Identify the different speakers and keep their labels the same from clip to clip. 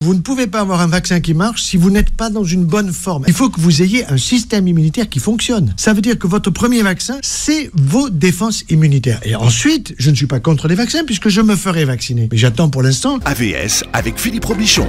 Speaker 1: Vous ne pouvez pas avoir un vaccin qui marche si vous n'êtes pas dans une bonne forme. Il faut que vous ayez un système immunitaire qui fonctionne. Ça veut dire que votre premier vaccin, c'est vos défenses immunitaires. Et ensuite, je ne suis pas contre les vaccins puisque je me ferai vacciner. Mais j'attends pour l'instant.
Speaker 2: AVS avec Philippe Robichon.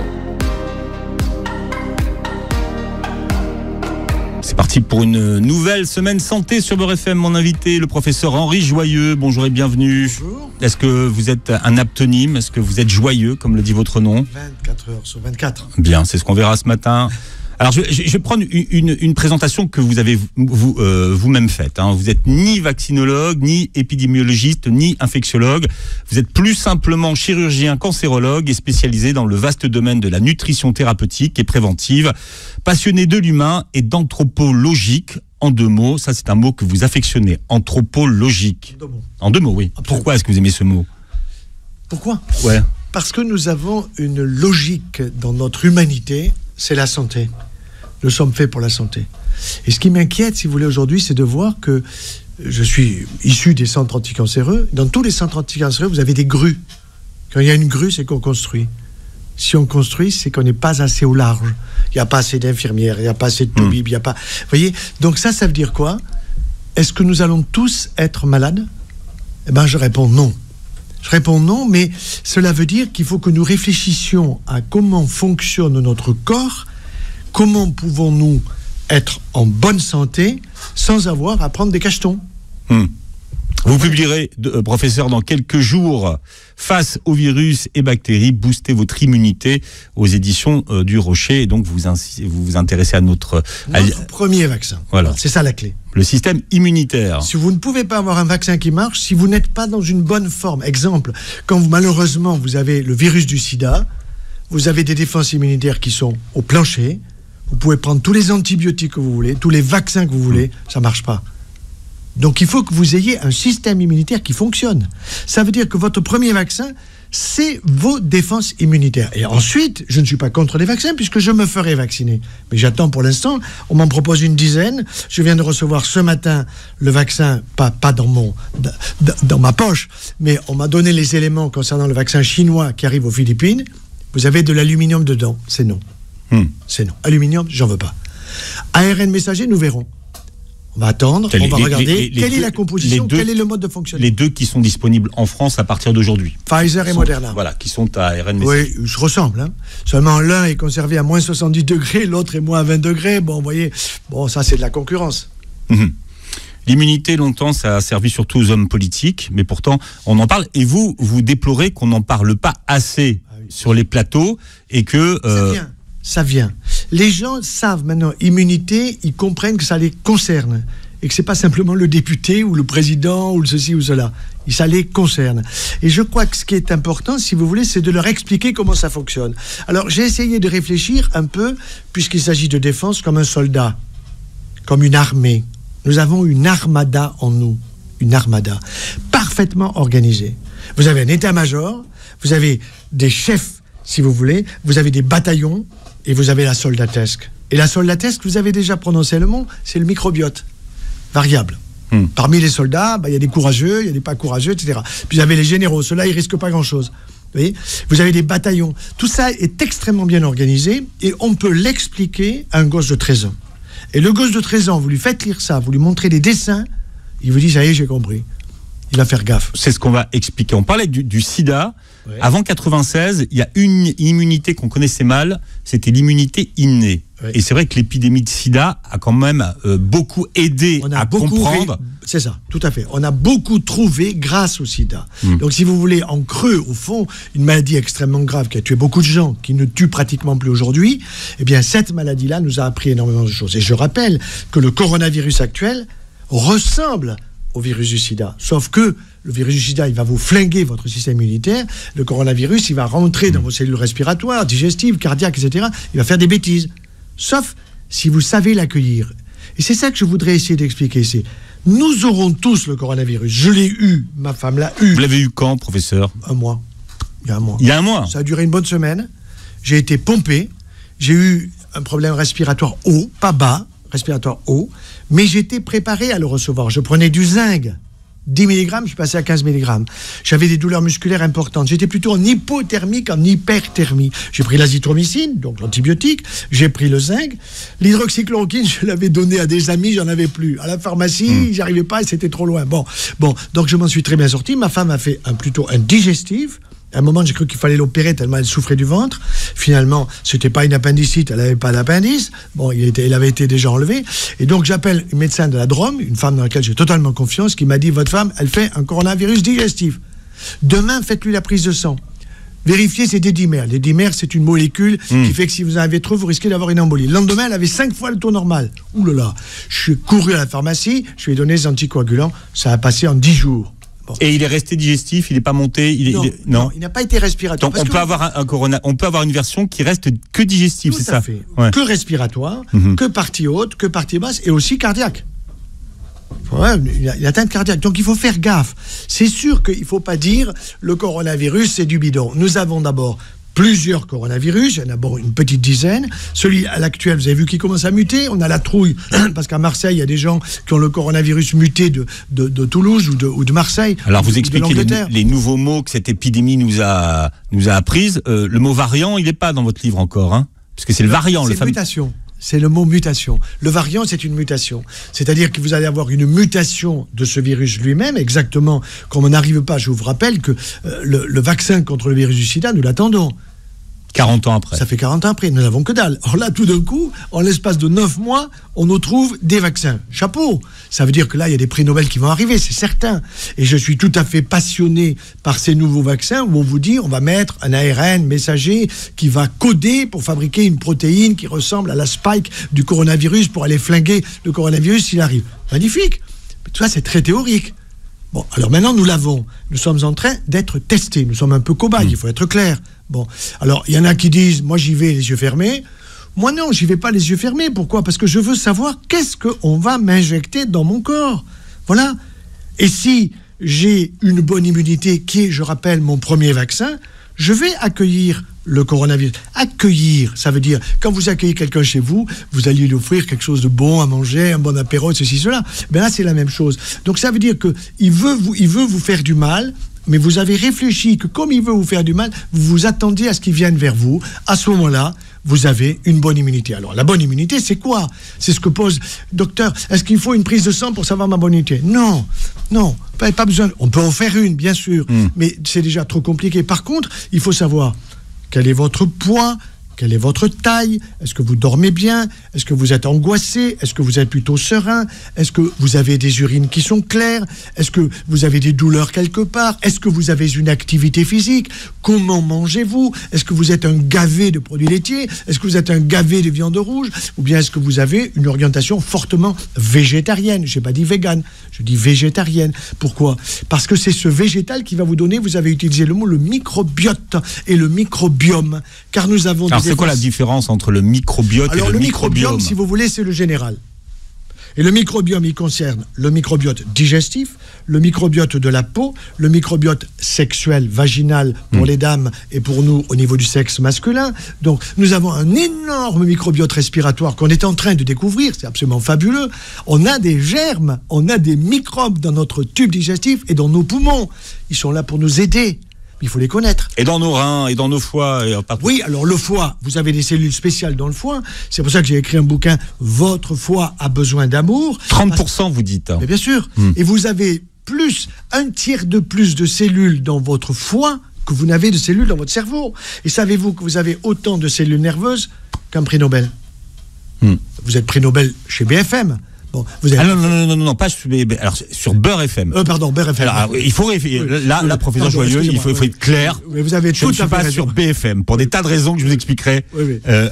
Speaker 3: C'est parti pour une nouvelle semaine santé sur Beurre FM. Mon invité, le professeur Henri Joyeux. Bonjour et bienvenue.
Speaker 1: Bonjour.
Speaker 3: Est-ce que vous êtes un aptonyme? Est-ce que vous êtes joyeux, comme le dit votre nom?
Speaker 1: 24 heures sur 24.
Speaker 3: Bien, c'est ce qu'on verra ce matin. Alors, je vais prendre une présentation que vous avez vous-même faite. Vous n'êtes ni vaccinologue, ni épidémiologiste, ni infectiologue. Vous êtes plus simplement chirurgien cancérologue et spécialisé dans le vaste domaine de la nutrition thérapeutique et préventive, passionné de l'humain et d'anthropologique. En deux mots, ça c'est un mot que vous affectionnez, anthropologique. En deux mots, oui. Absolument. Pourquoi est-ce que vous aimez ce mot?
Speaker 1: Pourquoi?
Speaker 3: Ouais.
Speaker 1: Parce que nous avons une logique dans notre humanité, c'est la santé. Nous sommes faits pour la santé. Et ce qui m'inquiète, si vous voulez, aujourd'hui, c'est de voir que je suis issu des centres anticancéreux. Dans tous les centres anticancéreux, vous avez des grues. Quand il y a une grue, c'est qu'on construit. Si on construit, c'est qu'on n'est pas assez au large. Il n'y a pas assez d'infirmières, il n'y a pas assez de toubibs, il n'y a pas... Vous voyez? Donc ça veut dire quoi? Est-ce que nous allons tous être malades? Eh bien, je réponds non. Je réponds non, mais cela veut dire qu'il faut que nous réfléchissions à comment fonctionne notre corps, comment pouvons-nous être en bonne santé sans avoir à prendre des cachetons.
Speaker 3: Vous publierez, professeur, dans quelques jours, Face aux virus et bactéries, booster votre immunité aux éditions du Rocher. Et donc, vous vous intéressez à notre
Speaker 1: premier vaccin.
Speaker 3: Voilà.
Speaker 1: C'est ça la clé.
Speaker 3: Le système immunitaire.
Speaker 1: Si vous ne pouvez pas avoir un vaccin qui marche, si vous n'êtes pas dans une bonne forme. Exemple, quand malheureusement vous avez le virus du sida, vous avez des défenses immunitaires qui sont au plancher. Vous pouvez prendre tous les antibiotiques que vous voulez, tous les vaccins que vous voulez, ça ne marche pas. Donc il faut que vous ayez un système immunitaire qui fonctionne. Ça veut dire que votre premier vaccin, c'est vos défenses immunitaires. Et ensuite, je ne suis pas contre les vaccins puisque je me ferai vacciner. Mais j'attends pour l'instant, on m'en propose une dizaine. Je viens de recevoir ce matin le vaccin, pas dans ma poche, mais on m'a donné les éléments concernant le vaccin chinois qui arrive aux Philippines. Vous avez de l'aluminium dedans, c'est non. C'est non. Aluminium, j'en veux pas. ARN messager, nous verrons. On va attendre, on va regarder quelle est la composition, quel est le mode de fonctionnement.
Speaker 3: Les deux qui sont disponibles en France à partir d'aujourd'hui.
Speaker 1: Pfizer et Moderna.
Speaker 3: Voilà, qui sont à ARN messager.
Speaker 1: Oui, je ressemble. Seulement l'un est conservé à moins 70 degrés, l'autre est moins 20 degrés. Bon, vous voyez, ça c'est de la concurrence.
Speaker 3: L'immunité, longtemps, ça a servi surtout aux hommes politiques, mais pourtant, on en parle. Et vous déplorez qu'on n'en parle pas assez sur les plateaux et que...
Speaker 1: Ça vient. Les gens savent maintenant, immunité, ils comprennent que ça les concerne et que c'est pas simplement le député ou le président ou le ceci ou cela. Ça les concerne. Et je crois que ce qui est important, si vous voulez, c'est de leur expliquer comment ça fonctionne. Alors, j'ai essayé de réfléchir un peu, puisqu'il s'agit de défense, comme un soldat, comme une armée. Nous avons une armada en nous, une armada parfaitement organisée. Vous avez un état-major, vous avez des chefs, si vous voulez, vous avez des bataillons, et vous avez la soldatesque. Et la soldatesque, vous avez déjà prononcé le mot, c'est le microbiote, variable. Parmi les soldats, il y a des courageux, il y a des pas courageux, etc. Puis vous avez les généraux, ceux-là, ils risquent pas grand-chose. Vous voyez ? Vous avez des bataillons. Tout ça est extrêmement bien organisé, et on peut l'expliquer à un gosse de 13 ans. Et le gosse de 13 ans, vous lui faites lire ça, vous lui montrez des dessins, il vous dit, ça y est, j'ai compris. Il va faire gaffe.
Speaker 3: C'est ce qu'on va expliquer. On parlait du sida. Ouais. Avant 96, il y a une immunité qu'on connaissait mal, c'était l'immunité innée. Ouais. Et c'est vrai que l'épidémie de sida a quand même beaucoup aidé à comprendre.
Speaker 1: C'est ça, tout à fait. On a beaucoup trouvé grâce au sida. Donc si vous voulez, en creux, au fond, une maladie extrêmement grave qui a tué beaucoup de gens, qui ne tue pratiquement plus aujourd'hui, eh bien cette maladie-là nous a appris énormément de choses. Et je rappelle que le coronavirus actuel ressemble au virus du sida. Sauf que le virus du sida, il va vous flinguer votre système immunitaire. Le coronavirus, il va rentrer dans vos cellules respiratoires, digestives, cardiaques, etc. Il va faire des bêtises. Sauf si vous savez l'accueillir. Et c'est ça que je voudrais essayer d'expliquer ici. Nous aurons tous le coronavirus. Je l'ai eu, ma femme l'a eu.
Speaker 3: Vous l'avez eu quand, professeur ?
Speaker 1: Un mois. Il y a un mois.
Speaker 3: Il y a un mois ?
Speaker 1: Ça a duré une bonne semaine. J'ai été pompé. J'ai eu un problème respiratoire haut, pas bas, respiratoire haut. Mais j'étais préparé à le recevoir. Je prenais du zinc. 10 mg, je suis passé à 15 mg. J'avais des douleurs musculaires importantes. J'étais plutôt en hypothermie qu'en hyperthermie. J'ai pris l'azithromycine, donc l'antibiotique. J'ai pris le zinc. L'hydroxychloroquine, je l'avais donné à des amis, j'en avais plus. À la pharmacie, j'y arrivais pas et c'était trop loin. Bon, donc je m'en suis très bien sorti. Ma femme a fait plutôt un digestif. À un moment, j'ai cru qu'il fallait l'opérer tellement elle souffrait du ventre. Finalement, c'était pas une appendicite, elle n'avait pas d'appendice. Bon, il avait été déjà enlevé. Et donc, j'appelle une médecin de la Drôme, une femme dans laquelle j'ai totalement confiance, qui m'a dit, votre femme, elle fait un coronavirus digestif. Demain, faites-lui la prise de sang. Vérifiez ses des dimères. Les dimères, c'est une molécule qui fait que si vous en avez trop, vous risquez d'avoir une embolie. Le lendemain, elle avait 5 fois le taux normal. Ouh là là. Je suis couru à la pharmacie, je lui ai donné des anticoagulants. Ça a passé en 10 jours.
Speaker 3: Et il est resté digestif, il n'est pas monté,
Speaker 1: non, il n'a pas été respiratoire.
Speaker 3: Donc on peut avoir on peut avoir une version qui reste que digestive, c'est ça.
Speaker 1: Fait. Ouais. Que respiratoire, que partie haute, que partie basse, et aussi cardiaque. Ouais, une atteinte cardiaque. Donc il faut faire gaffe. C'est sûr qu'il ne faut pas dire le coronavirus c'est du bidon. Nous avons d'abord plusieurs coronavirus, il y en a d'abord une petite dizaine. Celui à l'actuel, vous avez vu qu'il commence à muter. On a la trouille, parce qu'à Marseille, il y a des gens qui ont le coronavirus muté de Toulouse ou de Marseille.
Speaker 3: Alors vous expliquez les nouveaux mots que cette épidémie nous a apprises. Le mot variant, il n'est pas dans votre livre encore, hein, parce que c'est le variant.
Speaker 1: C'est mutation. C'est le mot mutation. Le variant, c'est une mutation. C'est-à-dire que vous allez avoir une mutation de ce virus lui-même, exactement comme on n'arrive pas, je vous rappelle que le vaccin contre le virus du sida, nous l'attendons.
Speaker 3: 40 ans après.
Speaker 1: Ça fait 40 ans après, nous n'avons que dalle. Or là, tout d'un coup, en l'espace de 9 mois, on nous trouve des vaccins. Chapeau. Ça veut dire que là, il y a des prix Nobel qui vont arriver, c'est certain. Et je suis tout à fait passionné par ces nouveaux vaccins où on vous dit, on va mettre un ARN messager qui va coder pour fabriquer une protéine qui ressemble à la spike du coronavirus pour aller flinguer le coronavirus s'il arrive. Magnifique. Mais tout ça, c'est très théorique. Bon, alors maintenant, nous l'avons. Nous sommes en train d'être testés. Nous sommes un peu cobayes, il faut être clair. Bon, alors, il y en a qui disent, moi, j'y vais les yeux fermés. Moi, non, j'y vais pas les yeux fermés. Pourquoi ? Parce que je veux savoir qu'est-ce qu'on va m'injecter dans mon corps. Voilà. Et si j'ai une bonne immunité, qui est, je rappelle, mon premier vaccin, je vais accueillir le coronavirus. Accueillir, ça veut dire, quand vous accueillez quelqu'un chez vous, vous allez lui offrir quelque chose de bon à manger, un bon apéro, ceci, cela. Ben là, c'est la même chose. Donc, ça veut dire qu'il veut vous faire du mal, mais vous avez réfléchi que comme il veut vous faire du mal, vous vous attendiez à ce qu'il vienne vers vous. À ce moment-là, vous avez une bonne immunité. Alors, la bonne immunité, c'est quoi ? C'est ce que pose docteur. Est-ce qu'il faut une prise de sang pour savoir ma bonne immunité ? Non, pas besoin. On peut en faire une, bien sûr, mais c'est déjà trop compliqué. Par contre, il faut savoir quel est votre poids, quelle est votre taille, est-ce que vous dormez bien, est-ce que vous êtes angoissé, est-ce que vous êtes plutôt serein, est-ce que vous avez des urines qui sont claires, est-ce que vous avez des douleurs quelque part, est-ce que vous avez une activité physique, comment mangez-vous, est-ce que vous êtes un gavé de produits laitiers, est-ce que vous êtes un gavé de viande rouge, ou bien est-ce que vous avez une orientation fortement végétarienne. Je n'ai pas dit végane, je dis végétarienne. Pourquoi ? Parce que c'est ce végétal qui va vous donner, vous avez utilisé le mot, le microbiote et le microbiome, car nous avons
Speaker 3: c'est quoi la différence entre le microbiote et le microbiome ?
Speaker 1: Si vous voulez, c'est le général. Et le microbiome, il concerne le microbiote digestif, le microbiote de la peau, le microbiote sexuel, vaginal pour les dames et pour nous au niveau du sexe masculin. Donc, nous avons un énorme microbiote respiratoire qu'on est en train de découvrir. C'est absolument fabuleux. On a des germes, on a des microbes dans notre tube digestif et dans nos poumons. Ils sont là pour nous aider. Il faut les connaître.
Speaker 3: Et dans nos reins, et dans nos foies.
Speaker 1: Oui, alors le foie, vous avez des cellules spéciales dans le foie. C'est pour ça que j'ai écrit un bouquin, Votre foie a besoin d'amour.
Speaker 3: 30%, vous dites.
Speaker 1: Mais bien sûr. Et vous avez un tiers de plus de cellules dans votre foie que vous n'avez de cellules dans votre cerveau. Et savez-vous que vous avez autant de cellules nerveuses qu'un prix Nobel ? Vous êtes prix Nobel chez BFM. Bon, vous avez...
Speaker 3: non, pas sur Beurre FM.
Speaker 1: Pardon, Beurre FM.
Speaker 3: Alors, il faut là, professeur Joyeux, il faut être clair.
Speaker 1: Mais vous avez
Speaker 3: je ne suis pas sur BFM pour des tas de raisons que je vous expliquerai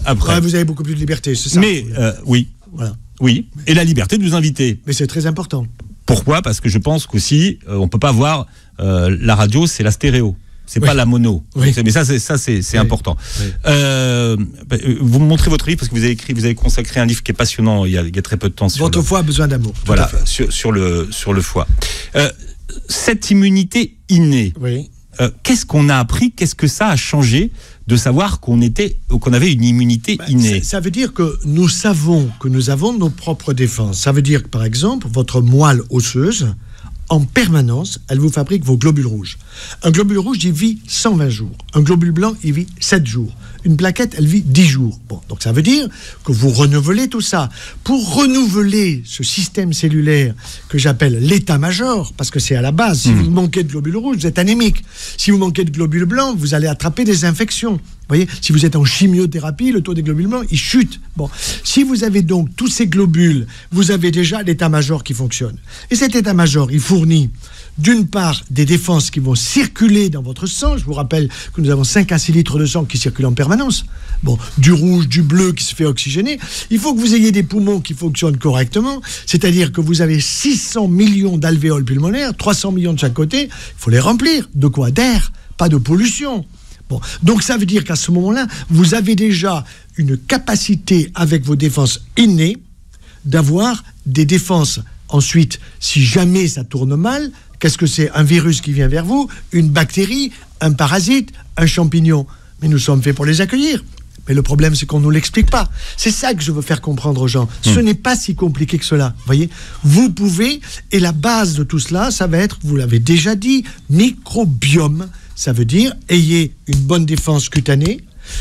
Speaker 3: après.
Speaker 1: Ouais, vous avez beaucoup plus de liberté, c'est ça.
Speaker 3: Mais oui, voilà. Oui, et la liberté de nous inviter.
Speaker 1: Mais c'est très important.
Speaker 3: Pourquoi ? Parce que je pense qu'aussi, on peut pas voir la radio, c'est la stéréo. C'est pas la mono.
Speaker 1: Oui.
Speaker 3: Mais ça, c'est important.
Speaker 1: Oui.
Speaker 3: Vous me montrez votre livre parce que vous avez consacré un livre qui est passionnant il y a très peu de temps.
Speaker 1: Votre foie a besoin d'amour.
Speaker 3: Voilà, sur le foie. Cette immunité innée.
Speaker 1: Oui.
Speaker 3: Qu'est-ce qu'on a appris ? Qu'est-ce que ça a changé de savoir qu'on avait une immunité innée ?
Speaker 1: Ça veut dire que nous savons que nous avons nos propres défenses. Ça veut dire que, par exemple, votre moelle osseuse en permanence, elle vous fabrique vos globules rouges. Un globule rouge, il vit 120 jours. Un globule blanc, il vit 7 jours. Une plaquette, elle vit 10 jours. Bon, donc ça veut dire que vous renouvelez tout ça. Pour renouveler ce système cellulaire que j'appelle l'état-major, parce que c'est à la base, si vous manquez de globules rouges, vous êtes anémique. Si vous manquez de globules blancs, vous allez attraper des infections. Vous voyez, si vous êtes en chimiothérapie, le taux des globules blancs, il chute. Bon, si vous avez donc tous ces globules, vous avez déjà l'état-major qui fonctionne. Et cet état-major, il fournit d'une part des défenses qui vont circuler dans votre sang. Je vous rappelle que nous avons 5 à 6 litres de sang qui circulent en permanence. Bon, du rouge, du bleu qui se fait oxygéner. Il faut que vous ayez des poumons qui fonctionnent correctement, c'est-à-dire que vous avez 600 millions d'alvéoles pulmonaires, 300 millions de chaque côté. Il faut les remplir. De quoi? D'air, pas de pollution. Bon, donc ça veut dire qu'à ce moment-là, vous avez déjà une capacité avec vos défenses innées d'avoir des défenses. Ensuite, si jamais ça tourne mal, qu'est-ce que c'est? Un virus qui vient vers vous, une bactérie, un parasite, un champignon. Mais nous sommes faits pour les accueillir. Mais le problème, c'est qu'on ne nous l'explique pas. C'est ça que je veux faire comprendre aux gens. Ce n'est pas si compliqué que cela. Voyez, vous pouvez, et la base de tout cela, ça va être, vous l'avez déjà dit, microbiome. Ça veut dire, ayez une bonne défense cutanée,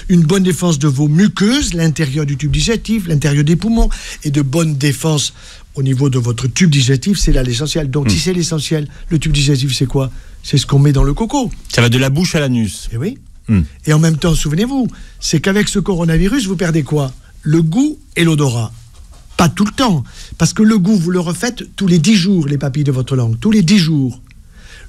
Speaker 1: une bonne défense de vos muqueuses, l'intérieur du tube digestif, l'intérieur des poumons, et de bonnes défenses au niveau de votre tube digestif. C'est là l'essentiel. Donc, si c'est l'essentiel, le tube digestif, c'est quoi? C'est ce qu'on met dans le coco.
Speaker 3: Ça va de la bouche à l'anus.
Speaker 1: Et oui. Et en même temps, souvenez-vous, c'est qu'avec ce coronavirus, vous perdez quoi? Le goût et l'odorat. Pas tout le temps. Parce que le goût, vous le refaites tous les 10 jours, les papilles de votre langue. Tous les 10 jours.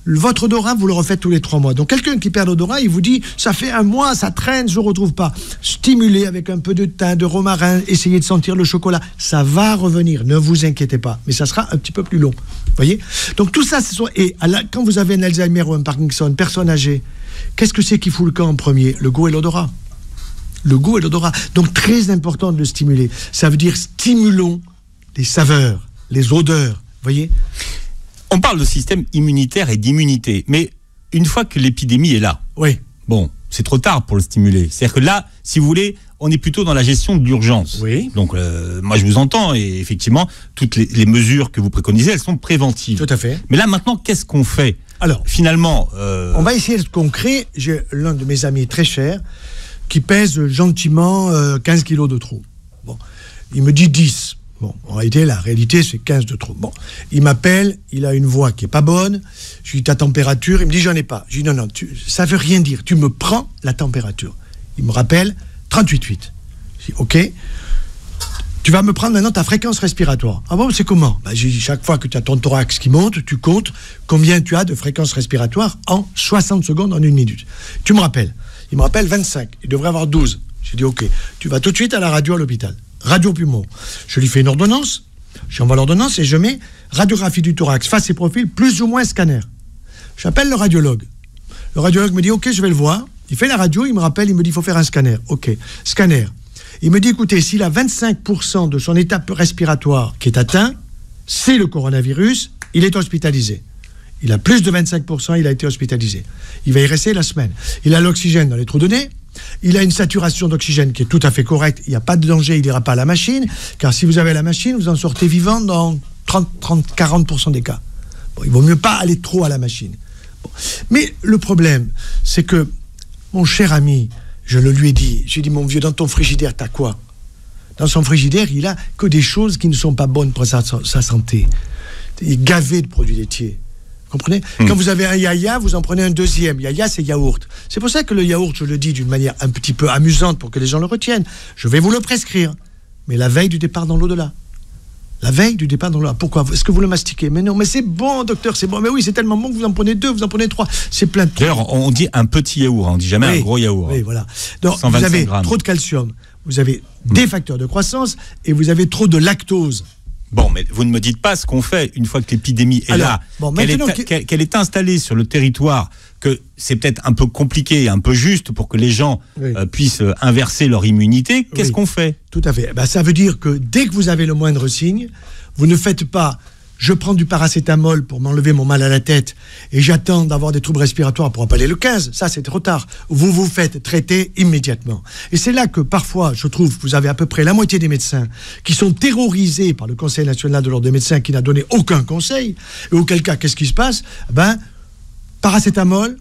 Speaker 1: Votre odorat, vous le refaites tous les 3 mois. Donc quelqu'un qui perd l'odorat, il vous dit, ça fait 1 mois, ça traîne, je ne retrouve pas. Stimulez avec un peu de thym, de romarin, essayez de sentir le chocolat. Ça va revenir, ne vous inquiétez pas. Mais ça sera un petit peu plus long. Voyez? Donc tout ça, quand vous avez un Alzheimer ou un Parkinson, personne âgée, qu'est-ce que c'est qui fout le camp en premier? Le goût et l'odorat. Le goût et l'odorat. Donc très important de le stimuler. Ça veut dire stimulons les saveurs, les odeurs. Voyez?
Speaker 3: On parle de système immunitaire et d'immunité, mais une fois que l'épidémie est là,
Speaker 1: oui.
Speaker 3: Bon, c'est trop tard pour le stimuler. C'est-à-dire que là, si vous voulez, on est plutôt dans la gestion de l'urgence.
Speaker 1: Oui.
Speaker 3: Donc, moi, je vous entends, et effectivement, toutes les mesures que vous préconisez, elles sont préventives.
Speaker 1: Tout à fait.
Speaker 3: Mais là, maintenant, qu'est-ce qu'on fait?
Speaker 1: Alors,
Speaker 3: finalement...
Speaker 1: on va essayer d'être concret. J'ai l'un de mes amis très cher qui pèse gentiment 15 kilos de trop. Bon, il me dit 10. Bon, en réalité, la réalité, c'est 15 de trop. Bon, il m'appelle, il a une voix qui est pas bonne. Je lui dis ta température, il me dit j'en ai pas. Je lui dis non, ça veut rien dire. Tu me prends la température. Il me rappelle 38,8. Je dis ok. Tu vas me prendre maintenant ta fréquence respiratoire. Ah bon, c'est comment? J'ai dit chaque fois que tu as ton thorax qui monte, tu comptes combien tu as de fréquence respiratoire en 60 secondes, en 1 minute. Tu me rappelles. Il me rappelle 25. Il devrait avoir 12. J'ai dit ok. Tu vas tout de suite à la radio à l'hôpital. Radio poumon. Je lui fais une ordonnance, j'envoie l'ordonnance et je mets radiographie du thorax, face et profil, plus ou moins scanner. J'appelle le radiologue. Le radiologue me dit, ok, je vais le voir. Il fait la radio, il me rappelle, il me dit, il faut faire un scanner. Ok, scanner. Il me dit, écoutez, s'il a 25% de son état respiratoire qui est atteint, c'est le coronavirus, il est hospitalisé. Il a plus de 25%, il a été hospitalisé. Il va y rester la semaine. Il a l'oxygène dans les trous de nez. Il a une saturation d'oxygène qui est tout à fait correcte. Il n'y a pas de danger, il n'ira pas à la machine. Car si vous avez la machine, vous en sortez vivant dans 40% des cas. Bon, il ne vaut mieux pas aller trop à la machine. Bon. Mais le problème, c'est que, mon cher ami, je le lui ai dit, j'ai dit, mon vieux, dans ton frigidaire, t'as quoi? Dans son frigidaire, il a que des choses qui ne sont pas bonnes pour sa santé. Il est gavé de produits laitiers. Comprenez? Quand vous avez un yaya, vous en prenez un deuxième. Yaya, c'est yaourt. C'est pour ça que le yaourt, je le dis d'une manière un petit peu amusante pour que les gens le retiennent. Je vais vous le prescrire. Mais la veille du départ dans l'au-delà. La veille du départ dans l'au-delà. Pourquoi? Est-ce que vous le mastiquez? Mais non, mais c'est bon, docteur, c'est bon. Mais oui, c'est tellement bon que vous en prenez 2, vous en prenez 3. C'est plein de trucs.
Speaker 3: D'ailleurs, on dit un petit yaourt, on dit jamais un gros yaourt.
Speaker 1: Oui, voilà. Donc, vous avez trop de calcium, vous avez des facteurs de croissance et vous avez trop de lactose.
Speaker 3: Bon, mais vous ne me dites pas ce qu'on fait une fois que l'épidémie est là, qu'elle est installée sur le territoire, que c'est peut-être un peu compliqué, un peu juste pour que les gens puissent inverser leur immunité. Qu'est-ce qu'on fait?
Speaker 1: Tout à fait. Ça veut dire que dès que vous avez le moindre signe, vous ne faites pas je prends du paracétamol pour m'enlever mon mal à la tête et j'attends d'avoir des troubles respiratoires pour appeler le 15, ça c'est trop tard. Vous vous faites traiter immédiatement. Et c'est là que parfois, je trouve, vous avez à peu près la moitié des médecins qui sont terrorisés par le Conseil national de l'ordre des médecins qui n'a donné aucun conseil. Et auquel cas, qu'est-ce qui se passe ? Paracétamol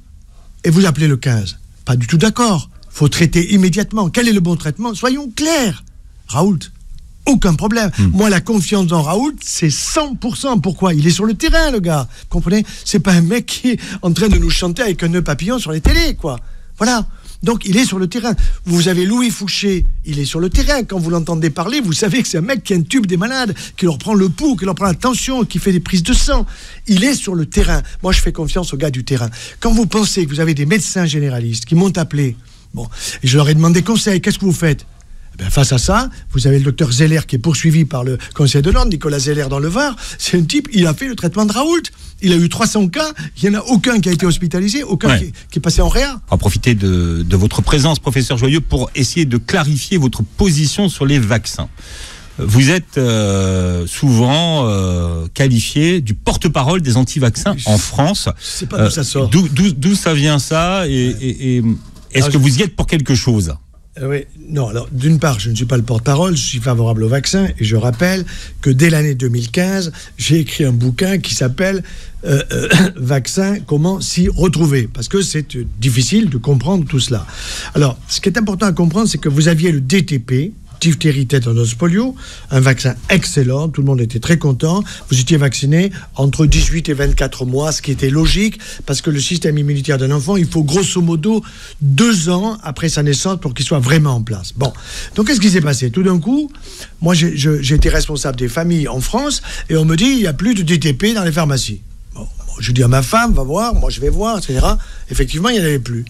Speaker 1: et vous appelez le 15. Pas du tout d'accord. Il faut traiter immédiatement. Quel est le bon traitement ? Soyons clairs. Raoult, aucun problème. Moi, la confiance dans Raoult, c'est 100%. Pourquoi ? Il est sur le terrain, le gars. Vous comprenez ? C'est pas un mec qui est en train de nous chanter avec un nœud papillon sur les télés, quoi. Voilà. Donc, il est sur le terrain. Vous avez Louis Fouché, il est sur le terrain. Quand vous l'entendez parler, vous savez que c'est un mec qui intube des malades, qui leur prend le pouls, qui leur prend la tension, qui fait des prises de sang. Il est sur le terrain. Moi, je fais confiance aux gars du terrain. Quand vous pensez que vous avez des médecins généralistes qui m'ont appelé, et je leur ai demandé conseil, qu'est-ce que vous faites ? Face à ça, vous avez le docteur Zeller qui est poursuivi par le Conseil de l'ordre, Nicolas Zeller dans le Var. C'est un type, il a fait le traitement de Raoult. Il a eu 300 cas, il n'y en a aucun qui a été hospitalisé, aucun qui est passé en réa.
Speaker 3: On va profiter de votre présence, professeur Joyeux, pour essayer de clarifier votre position sur les vaccins. Vous êtes souvent qualifié du porte-parole des anti-vaccins en France.
Speaker 1: Je ne sais pas d'où ça sort.
Speaker 3: D'où ça vient ça et est-ce que vous y êtes pour quelque chose ?
Speaker 1: Oui, non, alors d'une part, je ne suis pas le porte-parole, je suis favorable au vaccin et je rappelle que dès l'année 2015, j'ai écrit un bouquin qui s'appelle Vaccin, comment s'y retrouver ? Parce que c'est difficile de comprendre tout cela. Alors, ce qui est important à comprendre, c'est que vous aviez le DTP, diphtérie, tétanos, polio, un vaccin excellent, tout le monde était très content. Vous étiez vacciné entre 18 et 24 mois, ce qui était logique, parce que le système immunitaire d'un enfant, il faut grosso modo 2 ans après sa naissance pour qu'il soit vraiment en place. Bon, donc qu'est-ce qui s'est passé ? Tout d'un coup, moi j'ai été responsable des familles en France, et on me dit, il n'y a plus de DTP dans les pharmacies. Bon, je dis à ma femme, va voir, moi je vais voir, etc. Effectivement, il n'y en avait plus.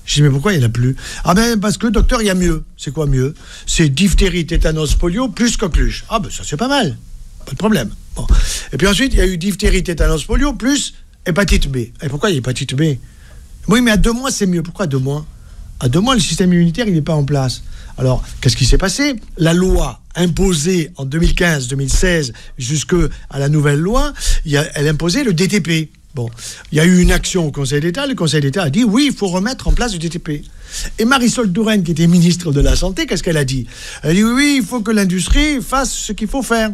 Speaker 1: Je dis, mais pourquoi il n'y en a plus ? Ah ben, parce que, docteur, il y a mieux. C'est quoi mieux ? C'est diphtérie, tétanos, polio, plus coqueluche. Ah ben, ça, c'est pas mal. Pas de problème. Bon. Et puis ensuite, il y a eu diphtérie, tétanos, polio, plus hépatite B. Et pourquoi il y a hépatite B ? Oui, mais à 2 mois, c'est mieux. Pourquoi à 2 mois ? À 2 mois, le système immunitaire, il n'est pas en place. Alors, qu'est-ce qui s'est passé ? La loi imposée en 2015-2016, jusqu'à la nouvelle loi, elle imposait le DTP. Bon, il y a eu une action au Conseil d'État. Le Conseil d'État a dit oui, il faut remettre en place le DTP. Et Marisol Touraine, qui était ministre de la Santé, qu'est-ce qu'elle a dit ? Elle a dit oui, il faut que l'industrie fasse ce qu'il faut faire.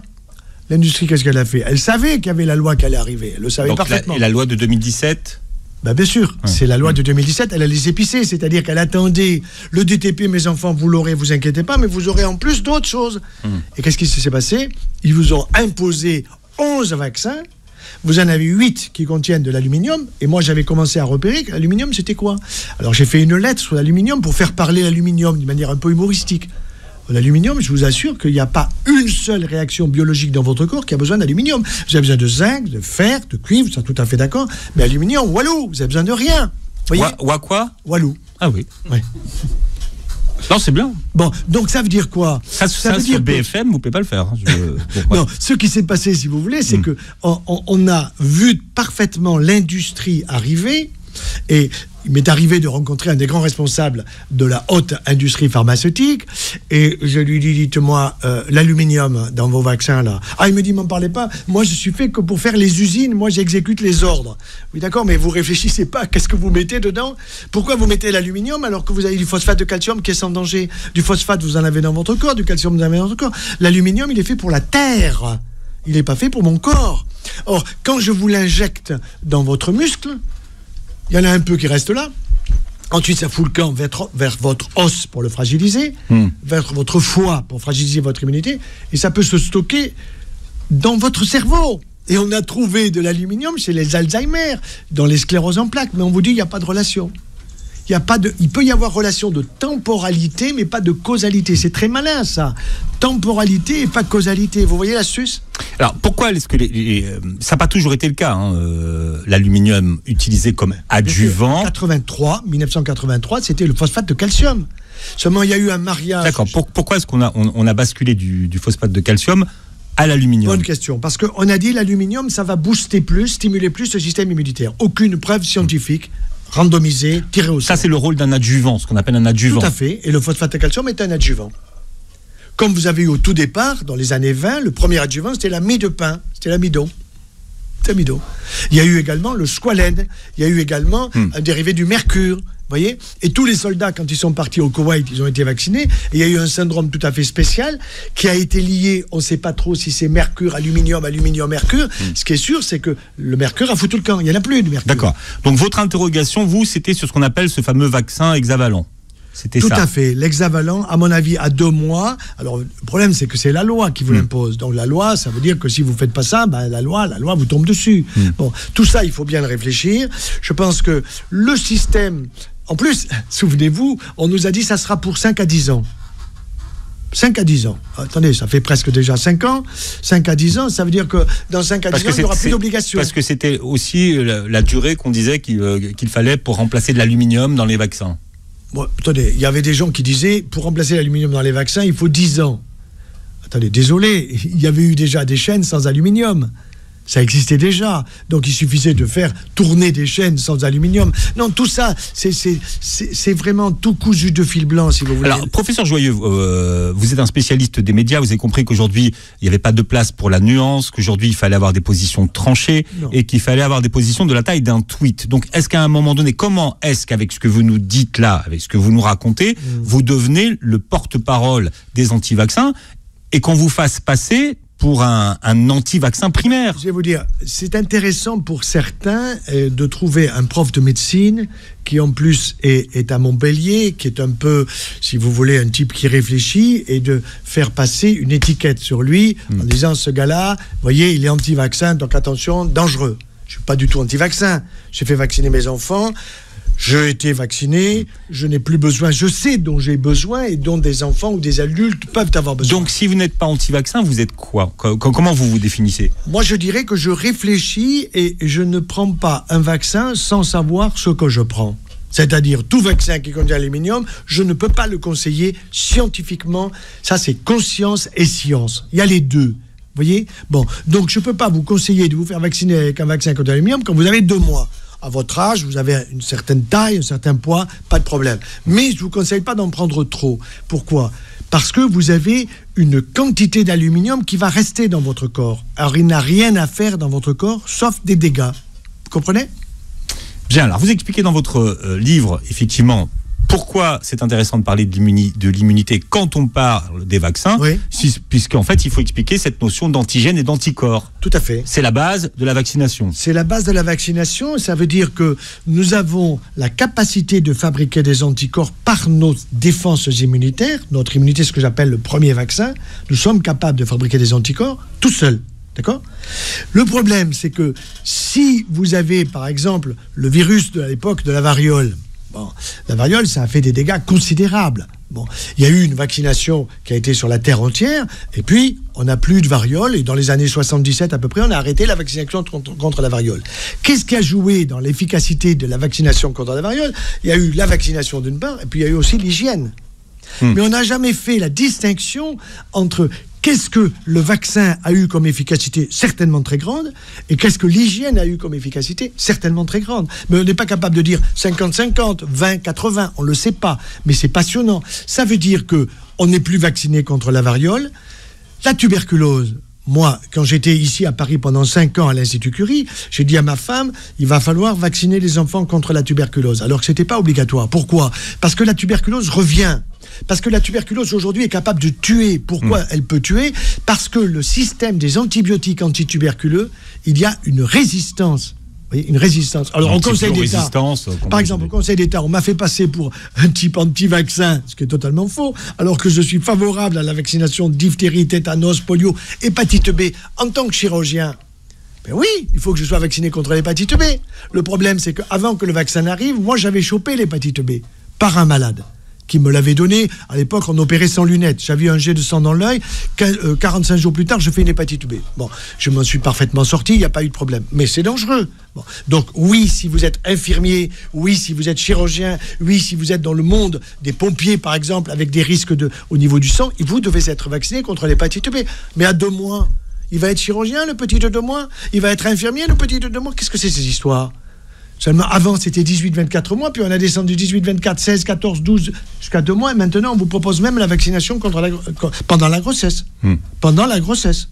Speaker 1: L'industrie, qu'est-ce qu'elle a fait ? Elle savait qu'il y avait la loi qui allait arriver. Elle le savait parfaitement.
Speaker 3: Et la loi de 2017 ?
Speaker 1: Bien sûr, c'est la loi de 2017, elle a les épicés, c'est-à-dire qu'elle attendait le DTP, mes enfants, vous l'aurez, vous inquiétez pas, mais vous aurez en plus d'autres choses. Et qu'est-ce qui s'est passé ? Ils vous ont imposé 11 vaccins. Vous en avez 8 qui contiennent de l'aluminium, et moi j'avais commencé à repérer que l'aluminium c'était quoi ? Alors j'ai fait une lettre sur l'aluminium pour faire parler l'aluminium d'une manière un peu humoristique. L'aluminium, je vous assure qu'il n'y a pas une seule réaction biologique dans votre corps qui a besoin d'aluminium. Vous avez besoin de zinc, de fer, de cuivre, ça tout à fait d'accord, mais aluminium, walou, vous avez besoin de rien.
Speaker 3: Quoi ?
Speaker 1: Walou.
Speaker 3: Ah oui.
Speaker 1: Ouais.
Speaker 3: Non, c'est bien.
Speaker 1: Bon, donc ça veut dire quoi ?
Speaker 3: Ça veut dire sur BFM, vous ne pouvez pas le faire.
Speaker 1: Non, ce qui s'est passé, si vous voulez, c'est que on a vu parfaitement l'industrie arriver, et il m'est arrivé de rencontrer un des grands responsables de la haute industrie pharmaceutique, et je lui dis, dites-moi, l'aluminium dans vos vaccins, là. Ah, il me dit, m'en parlez pas, moi je suis fait que pour faire les usines, moi j'exécute les ordres. Oui, d'accord, mais vous réfléchissez pas, qu'est-ce que vous mettez dedans ? Pourquoi vous mettez l'aluminium alors que vous avez du phosphate de calcium qui est sans danger ? Du phosphate, vous en avez dans votre corps, du calcium, vous en avez dans votre corps. L'aluminium, il est fait pour la terre, il n'est pas fait pour mon corps. Or, quand je vous l'injecte dans votre muscle, il y en a un peu qui reste là. Ensuite, ça fout le camp vers votre os pour le fragiliser, vers votre foie pour fragiliser votre immunité, et ça peut se stocker dans votre cerveau. Et on a trouvé de l'aluminium chez les Alzheimer, dans les scléroses en plaques, mais on vous dit qu'il n'y a pas de relation. Il peut y avoir relation de temporalité, mais pas de causalité. C'est très malin, ça. Temporalité et pas causalité. Vous voyez l'astuce ?
Speaker 3: Alors, pourquoi est-ce que ça n'a pas toujours été le cas, l'aluminium utilisé comme adjuvant ?
Speaker 1: 1983, c'était le phosphate de calcium. Seulement, il y a eu un mariage...
Speaker 3: D'accord. Pourquoi est-ce qu'on a basculé du phosphate de calcium à l'aluminium ?
Speaker 1: Bonne question. Parce qu'on a dit l'aluminium, ça va booster plus, stimuler plus le système immunitaire. Aucune preuve scientifique randomisée, tirée au sort.
Speaker 3: Ça, c'est le rôle d'un adjuvant, ce qu'on appelle un adjuvant.
Speaker 1: Tout à fait. Et le phosphate de calcium est un adjuvant. Comme vous avez eu au tout départ, dans les années 20, le premier adjuvant, c'était la mie de pain, c'était l'amidon. Thiamidon. Il y a eu également le squalène. Il y a eu également un dérivé du mercure. Vous voyez ? Et tous les soldats, quand ils sont partis au Koweït, ils ont été vaccinés. Et il y a eu un syndrome tout à fait spécial qui a été lié, on ne sait pas trop si c'est mercure, aluminium, mercure. Ce qui est sûr, c'est que le mercure a foutu le camp. Il n'y en a plus de mercure.
Speaker 3: D'accord. Donc votre interrogation, vous, c'était sur ce qu'on appelle ce fameux vaccin hexavalent. C'était
Speaker 1: Tout
Speaker 3: ça.
Speaker 1: à fait. L'hexavalent, à mon avis, à 2 mois. Alors, le problème, c'est que c'est la loi qui vous l'impose. Donc, la loi, ça veut dire que si vous ne faites pas ça, ben, la loi vous tombe dessus. Bon, tout ça, il faut bien le réfléchir. Je pense que le système... En plus, souvenez-vous, on nous a dit que ça sera pour 5 à 10 ans. 5 à 10 ans. Attendez, ça fait presque déjà 5 ans. 5 à 10 ans, ça veut dire que dans 5 à 10 ans, il n'y aura plus d'obligation.
Speaker 3: Parce que c'était aussi la durée qu'on disait qu'il fallait pour remplacer de l'aluminium dans les vaccins.
Speaker 1: Bon, attendez, il y avait des gens qui disaient, pour remplacer l'aluminium dans les vaccins, il faut 10 ans. Attendez, désolé, il y avait eu déjà des chaînes sans aluminium. Ça existait déjà. Donc, il suffisait de faire tourner des chaînes sans aluminium. Non, tout ça, c'est vraiment tout cousu de fil blanc, si vous voulez.
Speaker 3: Alors, professeur Joyeux, vous êtes un spécialiste des médias. Vous avez compris qu'aujourd'hui, il n'y avait pas de place pour la nuance, qu'aujourd'hui, il fallait avoir des positions tranchées et qu'il fallait avoir des positions de la taille d'un tweet. Donc, est-ce qu'à un moment donné, comment est-ce qu'avec ce que vous nous dites là, avec ce que vous nous racontez, vous devenez le porte-parole des anti-vaccins et qu'on vous fasse passer pour un anti-vaccin primaire?
Speaker 1: Je vais vous dire, c'est intéressant pour certains de trouver un prof de médecine qui en plus est à Montpellier, qui est un peu, si vous voulez, un type qui réfléchit, et de faire passer une étiquette sur lui en disant, ce gars-là, vous voyez, il est anti-vaccin, donc attention, dangereux. Je ne suis pas du tout anti-vaccin. J'ai fait vacciner mes enfants. J'ai été vacciné, je n'ai plus besoin, je sais dont j'ai besoin et dont des enfants ou des adultes peuvent avoir besoin.
Speaker 3: Donc si vous n'êtes pas anti-vaccin, vous êtes quoi? Comment vous vous définissez?
Speaker 1: Moi je dirais que je réfléchis et je ne prends pas un vaccin sans savoir ce que je prends. C'est-à-dire tout vaccin qui contient l'aluminium, je ne peux pas le conseiller scientifiquement. Ça c'est conscience et science, il y a les deux. Vous voyez? Bon, donc je ne peux pas vous conseiller de vous faire vacciner avec un vaccin contre l'aluminium quand vous avez 2 mois. À votre âge, vous avez une certaine taille, un certain poids, pas de problème. Mais je ne vous conseille pas d'en prendre trop. Pourquoi ? Parce que vous avez une quantité d'aluminium qui va rester dans votre corps. Alors, il n'a rien à faire dans votre corps, sauf des dégâts. Vous comprenez ?
Speaker 3: Bien, alors vous expliquez dans votre livre, effectivement, pourquoi c'est intéressant de parler de l'immunité quand on parle des vaccins, puisqu'en fait, il faut expliquer cette notion d'antigène et d'anticorps.
Speaker 1: Tout à fait.
Speaker 3: C'est la base de la vaccination.
Speaker 1: C'est la base de la vaccination. Ça veut dire que nous avons la capacité de fabriquer des anticorps par nos défenses immunitaires. Notre immunité, ce que j'appelle le premier vaccin. Nous sommes capables de fabriquer des anticorps tout seuls. D'accord ? Le problème, c'est que si vous avez, par exemple, le virus de l'époque de la variole, bon, la variole, ça a fait des dégâts considérables. Bon, il y a eu une vaccination qui a été sur la terre entière, et puis on n'a plus de variole, et dans les années 77 à peu près, on a arrêté la vaccination contre la variole. Qu'est-ce qui a joué dans l'efficacité de la vaccination contre la variole ? Il y a eu la vaccination d'une part, et puis il y a eu aussi l'hygiène. Mais on n'a jamais fait la distinction entre qu'est-ce que le vaccin a eu comme efficacité certainement très grande et qu'est-ce que l'hygiène a eu comme efficacité certainement très grande. Mais on n'est pas capable de dire 50-50, 20-80, on ne le sait pas. Mais c'est passionnant. Ça veut dire qu'on n'est plus vacciné contre la variole. La tuberculose, moi, quand j'étais ici à Paris pendant 5 ans à l'Institut Curie, j'ai dit à ma femme, il va falloir vacciner les enfants contre la tuberculose. Alors que ce n'était pas obligatoire. Pourquoi ? Parce que la tuberculose revient. Parce que la tuberculose aujourd'hui est capable de tuer. Pourquoi elle peut tuer ? Parce que le système des antibiotiques antituberculeux, il y a une résistance. Vous voyez, une résistance. Alors au Conseil d'État, par exemple, au Conseil d'État, on m'a fait passer pour un type anti-vaccin, ce qui est totalement faux, alors que je suis favorable à la vaccination de diphtérie, tétanos, polio, hépatite B. En tant que chirurgien, ben oui, il faut que je sois vacciné contre l'hépatite B. Le problème, c'est qu'avant que le vaccin arrive, moi j'avais chopé l'hépatite B par un malade qui me l'avait donné. À l'époque, on opérait sans lunettes. J'avais un jet de sang dans l'œil. 45 jours plus tard, je fais une hépatite B. Bon, je m'en suis parfaitement sorti, il n'y a pas eu de problème. Mais c'est dangereux. Bon. Donc oui, si vous êtes infirmier, oui, si vous êtes chirurgien, oui, si vous êtes dans le monde des pompiers, par exemple, avec des risques au niveau du sang, vous devez être vacciné contre l'hépatite B. Mais à 2 mois, il va être chirurgien, le petit de 2 mois. Il va être infirmier, le petit de 2 mois. Qu'est-ce que c'est ces histoires ? Seulement, avant, c'était 18-24 mois, puis on a descendu 18-24, 16, 14, 12, jusqu'à 2 mois, et maintenant, on vous propose même la vaccination pendant la grossesse. Pendant la grossesse.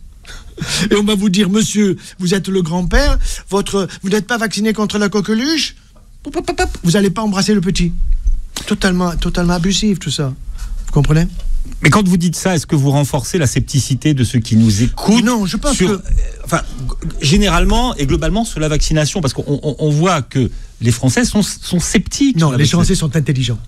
Speaker 1: Et on va vous dire, monsieur, vous êtes le grand-père, vous n'êtes pas vacciné contre la coqueluche, vous n'allez pas embrasser le petit. Totalement abusif, tout ça. Vous comprenez ?
Speaker 3: Mais quand vous dites ça, est-ce que vous renforcez la scepticité de ceux qui nous écoutent ?
Speaker 1: Non, je pense que...
Speaker 3: Enfin, généralement et globalement sur la vaccination, parce qu'on voit que les Français sont sceptiques.
Speaker 1: Non, les Français sont intelligents.